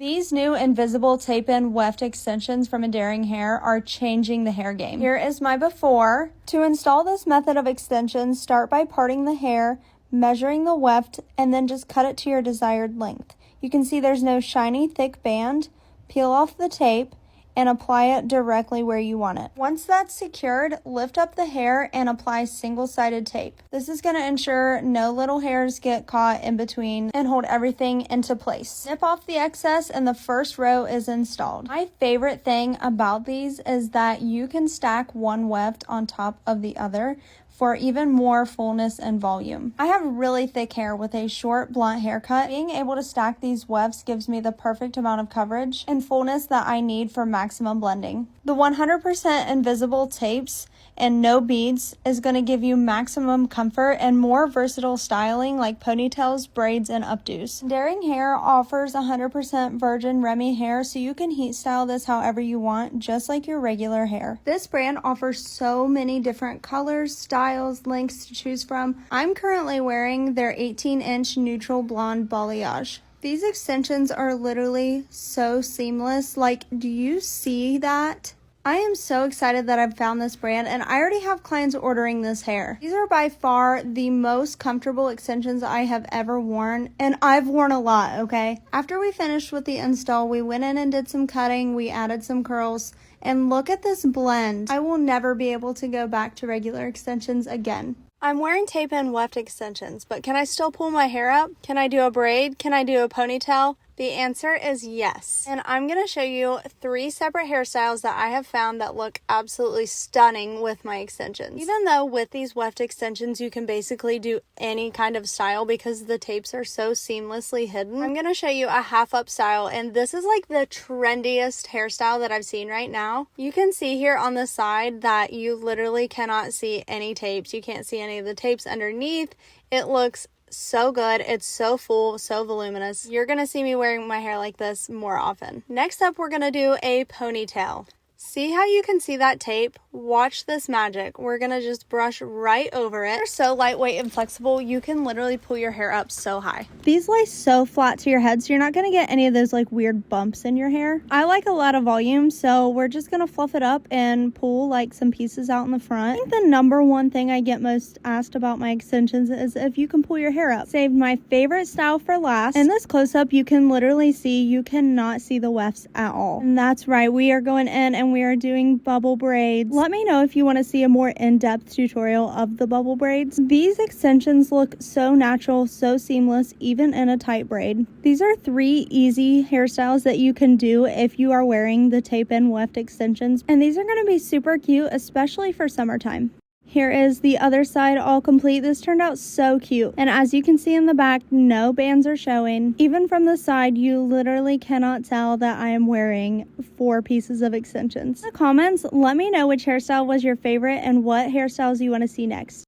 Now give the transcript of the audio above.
These new invisible tape-in weft extensions from Endaring Hair are changing the hair game. Here is my before. To install this method of extensions, start by parting the hair, measuring the weft, and then just cut it to your desired length. You can see there's no shiny, thick band. Peel off the tape and apply it directly where you want it. Once that's secured, lift up the hair and apply single-sided tape. This is going to ensure no little hairs get caught in between and hold everything into place. Snip off the excess and the first row is installed. My favorite thing about these is that you can stack one weft on top of the other for even more fullness and volume. I have really thick hair with a short blunt haircut. Being able to stack these wefts gives me the perfect amount of coverage and fullness that I need for maximum blending. The 100% invisible tapes and no beads is going to give you maximum comfort and more versatile styling like ponytails, braids, and updos. Endaring Hair offers 100% Virgin Remy hair, so you can heat style this however you want, just like your regular hair. This brand offers so many different colors, styles, lengths to choose from. I'm currently wearing their 18-inch neutral blonde balayage. These extensions are literally so seamless. Like, do you see that? I am so excited that I've found this brand, and I already have clients ordering this hair. These are by far the most comfortable extensions I have ever worn, and I've worn a lot, okay? After we finished with the install, we went in and did some cutting, we added some curls, and look at this blend. I will never be able to go back to regular extensions again. I'm wearing tape-in weft extensions, but can I still pull my hair up? Can I do a braid? Can I do a ponytail? The answer is yes. And I'm going to show you 3 separate hairstyles that I have found that look absolutely stunning with my extensions. Even though with these weft extensions you can basically do any kind of style because the tapes are so seamlessly hidden, I'm going to show you a half up style, and this is like the trendiest hairstyle that I've seen right now. You can see here on the side that you literally cannot see any tapes. You can't see any of the tapes underneath. It looks so good. It's so full, so voluminous. You're gonna see me wearing my hair like this more often. Next up, we're gonna do a ponytail. See how you can see that tape? Watch this magic. We're gonna just brush right over it. They're so lightweight and flexible, you can literally pull your hair up so high. These lay so flat to your head, so you're not gonna get any of those like weird bumps in your hair. I like a lot of volume, so we're just gonna fluff it up and pull like some pieces out in the front. I think the number one thing I get most asked about my extensions is if you can pull your hair up. Saved my favorite style for last. In this close-up, you can literally see, you cannot see the wefts at all. And that's right, we are going in and we are doing bubble braids. Let me know if you want to see a more in-depth tutorial of the bubble braids. These extensions look so natural, so seamless, even in a tight braid. These are 3 easy hairstyles that you can do if you are wearing the tape-in weft extensions, and these are going to be super cute, especially for summertime. Here is the other side all complete. This turned out so cute. And as you can see in the back, no bands are showing. Even from the side, you literally cannot tell that I am wearing 4 pieces of extensions. In the comments, let me know which hairstyle was your favorite and what hairstyles you want to see next.